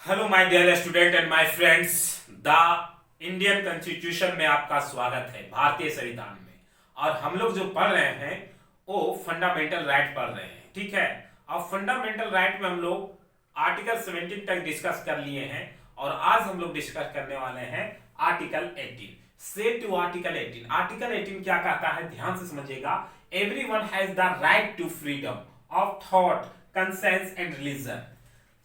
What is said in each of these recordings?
Hello my dear student and my friends. The Indian constitution में आपका स्वागत है, भारतीय संविधान में। और हम लोग जो पढ़ रहे हैं वो फंडामेंटल राइट पढ़ रहे हैं, ठीक है। और फंडामेंटल राइट में हम लोग आर्टिकल 17 तक डिस्कस कर लिए हैं और आज हम लोग डिस्कस करने वाले हैं आर्टिकल 18 से टू आर्टिकल 18। आर्टिकल 18 क्या कहता है, ध्यान से समझिएगा। Everyone has the right to freedom of thought, conscience and religion.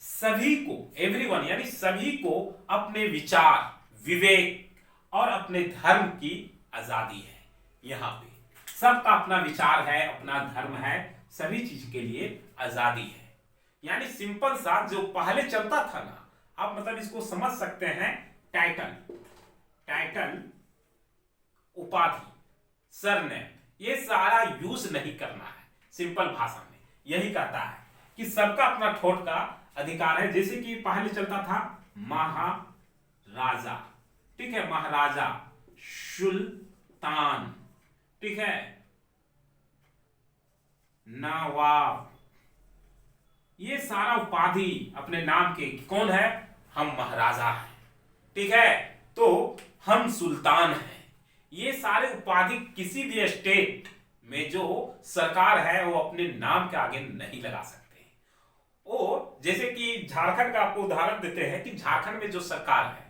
सभी को, एवरीवन यानी सभी को अपने विचार, विवेक और अपने धर्म की आजादी है। यहाँ पे सबका अपना विचार है, अपना धर्म है, सभी चीज के लिए आजादी है। यानी सिंपल सा जो पहले चलता था ना, आप मतलब इसको समझ सकते हैं। टाइटल, टाइटल, उपाधि, सरनेम, ये सारा यूज नहीं करना है। सिंपल भाषा में यही कहता है कि सबका अपना थॉट का अधिकार है। जैसे कि पहले चलता था महाराजा, ठीक है, महाराजा, सुल्तान, ठीक है, नवाब, ये सारा उपाधि अपने नाम के, कौन है, हम महाराजा हैं, ठीक है, तो हम सुल्तान हैं। ये सारे उपाधि किसी भी स्टेट में जो सरकार है वो अपने नाम के आगे नहीं लगा सकते। और जैसे कि झारखंड का आपको उदाहरण देते हैं कि झारखंड में जो सरकार है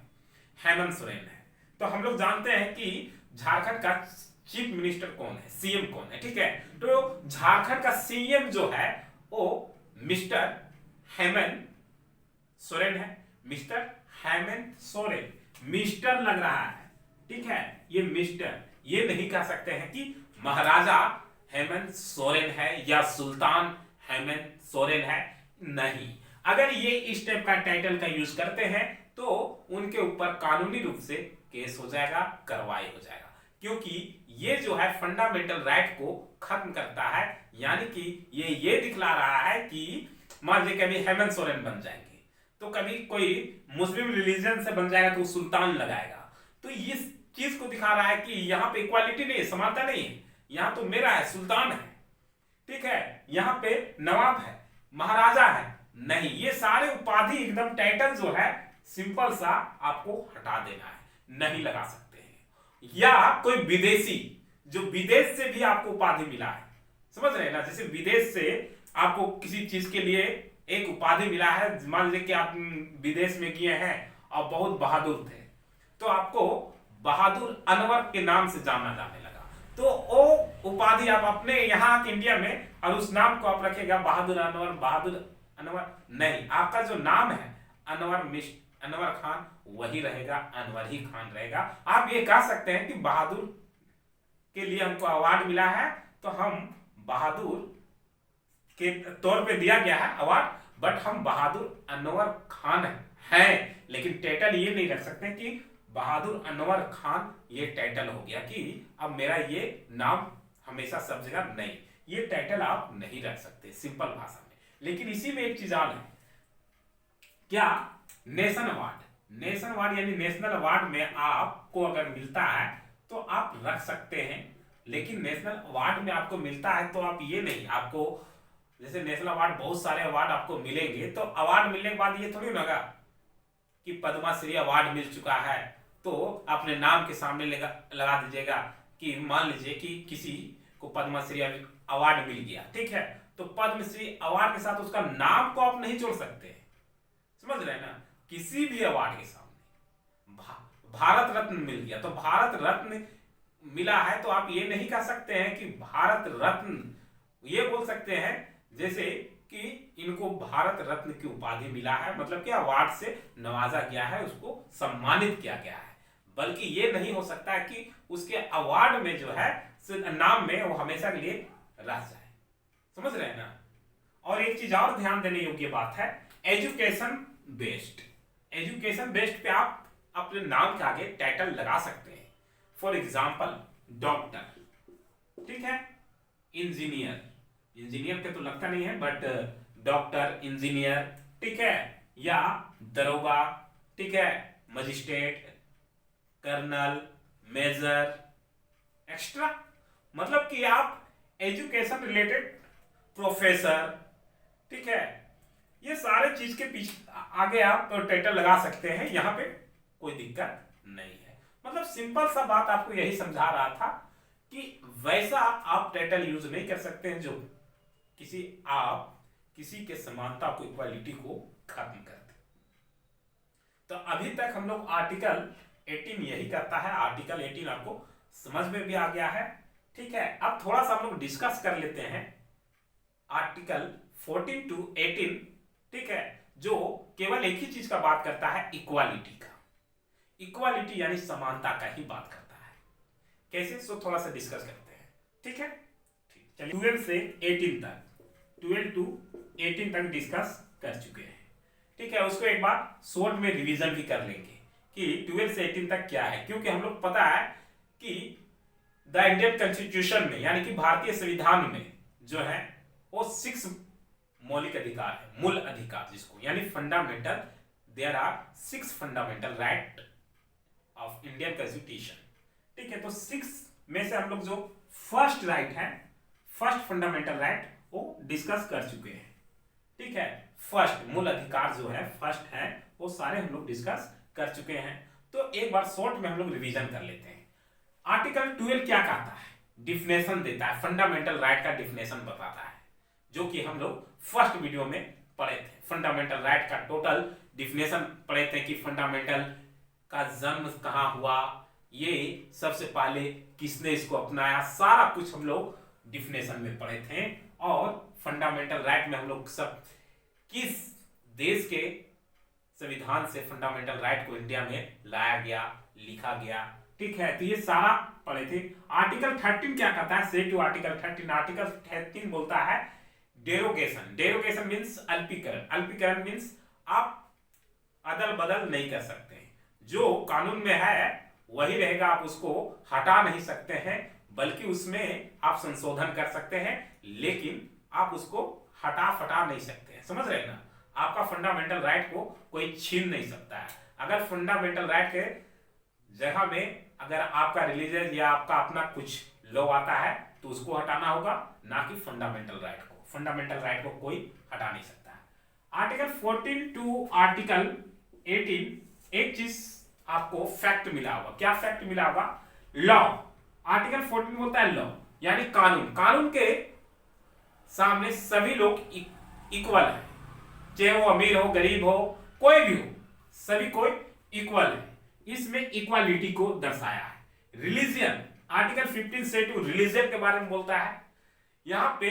हेमंत सोरेन है। तो हम लोग जानते हैं कि झारखंड का चीफ मिनिस्टर कौन है, सीएम कौन है, ठीक है। तो झारखंड का सीएम जो है वो मिस्टर हेमंत सोरेन है। मिस्टर हेमंत सोरेन, मिस्टर लग रहा है, ठीक है, ये मिस्टर, ये नहीं कह सकते हैं कि महाराजा हेमंत सोरेन है या सुल्तान हेमंत सोरेन है, नहीं। अगर ये इस टाइप का टाइटल का यूज करते हैं तो उनके ऊपर कानूनी रूप से केस हो जाएगा, कार्रवाई हो जाएगा, क्योंकि ये जो है फंडामेंटल राइट को खत्म करता है। यानी कि ये दिखला रहा है कि मान लीजिए कभी हेमंत सोरेन बन जाएंगे, तो कभी कोई मुस्लिम रिलीजन से बन जाएगा तो सुल्तान लगाएगा। तो इस चीज को दिखा रहा है कि यहाँ पे इक्वालिटी नहीं है, समानता नहीं है। यहाँ तो मेरा है, सुल्तान है, ठीक है, यहाँ पे नवाब है, महाराजा है, नहीं। ये सारे उपाधि एकदम टाइटल जो है सिंपल सा आपको हटा देना है, नहीं लगा सकते हैं। या कोई विदेशी जो विदेश से भी आपको उपाधि मिला है, समझ रहे हैं ना। जैसे विदेश से आपको किसी चीज के लिए एक उपाधि मिला है, मान लीजिए कि आप विदेश में गए हैं और बहुत बहादुर थे, तो आपको बहादुर अनवर के नाम से जाना जाने लगा। तो वो उपाधि आप अपने यहाँ के इंडिया में और उस नाम को आप रखेगा बहादुर अनवर, बहादुर अनवर नहीं, आपका जो नाम है अनवर खान वही रहेगा, अनवर ही खान रहेगा। आप ये कह सकते हैं कि बहादुर के लिए हमको अवार्ड मिला है, तो हम बहादुर के तौर पे दिया गया है अवार्ड, बट हम बहादुर अनवर खान हैं। लेकिन टाइटल ये नहीं रख सकते कि बहादुर अनवर खान, ये टाइटल हो गया कि अब मेरा ये नाम हमेशा सब जगह, नहीं, ये टाइटल आप नहीं रख सकते सिंपल भाषा में। लेकिन इसी में एक चीज और है, क्या, नेशन अवार्ड। नेशन अवार्ड यानी नेशनल अवार्ड में आपको अगर मिलता है तो आप रख सकते हैं। लेकिन नेशनल अवार्ड में आपको मिलता है तो आप ये नहीं, आपको जैसे नेशनल अवार्ड, बहुत सारे अवार्ड आपको मिलेंगे, तो अवार्ड मिलने के बाद ये थोड़ी होगा कि पद्मश्री अवार्ड मिल चुका है तो अपने नाम के सामने लगा दीजिएगा कि मान लीजिए कि किसी को पद्मश्री अवार्ड मिल गया, ठीक है, तो पद्मश्री अवार्ड के साथ उसका नाम को आप नहीं जोड़ सकते, समझ रहे हैं ना। किसी भी अवार्ड के सामने भारत रत्न मिल गया तो भारत रत्न मिला है, तो आप ये नहीं कह सकते हैं कि भारत रत्न, ये बोल सकते हैं जैसे कि इनको भारत रत्न की उपाधि मिला है, मतलब कि अवार्ड से नवाजा गया है, उसको सम्मानित किया गया है। बल्कि ये नहीं हो सकता है कि उसके अवार्ड में जो है नाम में वो हमेशा के लिए रह जाए, समझ रहे हैं ना। और एक चीज और ध्यान देने योग्य बात है, एजुकेशन बेस्ड। एजुकेशन बेस्ड पे आप अपने नाम के आगे टाइटल लगा सकते हैं। फॉर एग्जाम्पल डॉक्टर, ठीक है, इंजीनियर, इंजीनियर के तो लगता नहीं है, बट डॉक्टर, इंजीनियर, ठीक है, या दरोगा, ठीक है, मजिस्ट्रेट, कर्नल, मेजर, एक्स्ट्रा, मतलब कि आप एजुकेशन रिलेटेड प्रोफेसर, ठीक है, ये सारे चीज के पीछे आगे आप टाइटल लगा सकते हैं, यहाँ पे कोई दिक्कत नहीं है। मतलब सिंपल सा बात आपको यही समझा रहा था कि वैसा आप टाइटल यूज नहीं कर सकते हैं जो किसी के समानता को, इक्वालिटी को खत्म कर दे। तो अभी तक हम लोग आर्टिकल 18 यही करता है। आर्टिकल 18 आपको समझ में भी आ गया है, ठीक है। अब थोड़ा सा हम लोग डिस्कस कर लेते हैं आर्टिकल 14 to 18, ठीक है, जो केवल एक ही चीज का बात करता है, इक्वालिटी का। इक्वालिटी यानी समानता का ही बात करता है। कैसे, सो थोड़ा सा डिस्कस करते हैं, ठीक है। ठीक, चलिए 12 से 18 तक, 12 to 18 तक डिस्कस कर चुके हैं, ठीक है। उसको एक बार शॉर्ट में रिवीजन भी कर लेंगे कि 12 से 18 तक क्या है, क्योंकि हम लोग पता है कि द इंडियन कॉन्स्टिट्यूशन में, यानी कि भारतीय संविधान में जो है वो 6 मौलिक अधिकार है, मूल अधिकार जिसको, यानी fundamental, there are 6 fundamental right of Indian constitution, ठीक है। तो 6 में से हम लोग जो फर्स्ट राइट है, फर्स्ट फंडामेंटल राइट, वो डिस्कस कर चुके हैं, ठीक है। फर्स्ट मूल अधिकार जो है, फर्स्ट है, वो सारे हम लोग डिस्कस कर चुके हैं। तो एक बार शॉर्ट में हम लोग रिवीजन कर लेते हैं। आर्टिकल 12 क्या कहता है, डिफिनेशन देता है, फंडामेंटल राइट का डिफिनेशन बताता है, जो कि हम लोग फर्स्ट वीडियो में पढ़े थे। फंडामेंटल राइट का टोटल डिफिनेशन पढ़े थे कि फंडामेंटल का जन्म कहाँ हुआ, ये सबसे पहले किसने इसको अपनाया, सारा कुछ हम लोग डिफिनेशन में पढ़े थे। और फंडामेंटल राइट में हम लोग सब किस देश के संविधान से फंडामेंटल राइट को इंडिया में लाया गया, लिखा गया, ठीक है। तो ये सारा पढ़े थे। आर्टिकल 13 क्या कहता है, से टू आर्टिकल 13, आर्टिकल 13 बोलता है डेरोगेशन। डेरोगेशन मीन्स अल्पीकरण। अल्पीकरण मीन्स आप अदल बदल नहीं कर सकते, जो कानून में है वही रहेगा, आप उसको हटा नहीं सकते हैं, बल्कि उसमें आप संशोधन कर सकते हैं, लेकिन आप उसको हटा फटा नहीं सकते हैं, समझ रहे हैं ना। आपका फंडामेंटल राइट को कोई छीन नहीं सकता है। अगर फंडामेंटल राइट के जगह में अगर आपका रिलीजन या आपका अपना कुछ लॉ आता है तो उसको हटाना होगा, ना कि फंडामेंटल राइट को। फंडामेंटल राइट को कोई हटा नहीं सकता है। आर्टिकल 14 टू आर्टिकल 18 एक चीज आपको फैक्ट मिला होगा। क्या फैक्ट मिला होगा, लॉ। आर्टिकल 14 बोलता है लॉ, यानी कानून। कानून के सामने सभी लोग इक्वल है, चाहे वो अमीर हो, गरीब हो, कोई भी हो, सभी कोई इक्वल है। इसमें इक्वालिटी को दर्शाया है। रिलीजियन, आर्टिकल 15 से टू रिलीजियन के बारे में बोलता है। यहां पे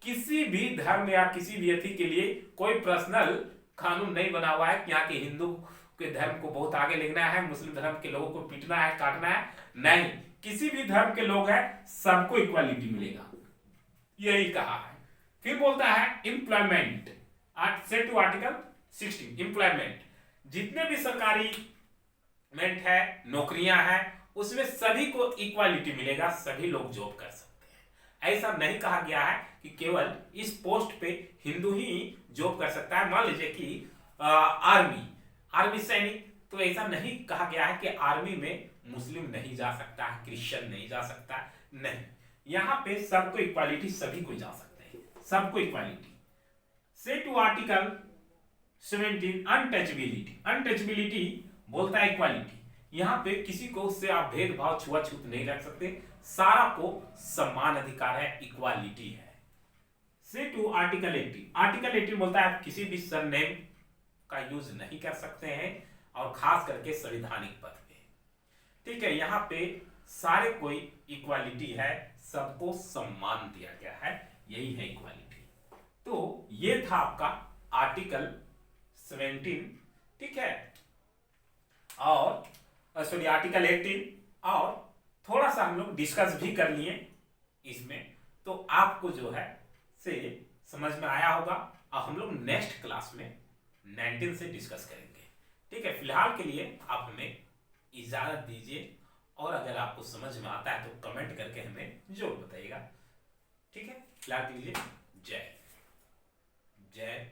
किसी भी धर्म या किसी भी व्यक्ति के लिए कोई पर्सनल कानून नहीं बना हुआ है कि यहाँ के हिंदू के धर्म को बहुत आगे लेना है, मुस्लिम धर्म के लोगों को पीटना है, काटना है, नहीं। किसी भी धर्म के लोग हैं, सबको इक्वालिटी मिलेगा, यही कहा है। फिर बोलता है एम्प्लॉयमेंट, से टू आर्टिकल 16, एम्प्लॉयमेंट, जितने भी सरकारी है, नौकरियां हैं, उसमें सभी को इक्वालिटी मिलेगा, सभी लोग जॉब कर सकते हैं। ऐसा नहीं कहा गया है कि केवल इस पोस्ट पे हिंदू ही जॉब कर सकता है। मान लीजिए कि आर्मी सैनिक, तो ऐसा नहीं कहा गया है कि आर्मी में मुस्लिम नहीं जा सकता है, क्रिश्चियन नहीं जा सकता, नहीं। यहाँ पे सबको इक्वालिटी, सभी को जा सकते हैं, सबको इक्वालिटी। से टू आर्टिकल 17 अनटचबिलिटी। अनटचबिलिटी बोलता है इक्वालिटी, यहाँ पे किसी को उससे आप भेदभाव, छुआछूत नहीं रख सकते, सारा को समान अधिकार है, इक्वालिटी है। से टू आर्टिकल 18, आर्टिकल 18 बोलता है आप किसी भी सरनेम का यूज नहीं कर सकते हैं, और खास करके संवैधानिक पद पे, ठीक है। यहाँ पे सारे कोई इक्वालिटी है, सबको सम्मान दिया गया है, यही है इक्वालिटी। तो ये था आपका आर्टिकल 17, ठीक है, और सॉरी आर्टिकल 18, और थोड़ा सा हम लोग डिस्कस भी कर लिए इसमें, तो आपको जो है से समझ में आया होगा। और हम लोग नेक्स्ट क्लास में 19 से डिस्कस करेंगे, ठीक है। फिलहाल के लिए आप हमें इजाजत दीजिए, और अगर आपको समझ में आता है तो कमेंट करके हमें जरूर बताइएगा, ठीक है। फिलहाल के लिए जय जय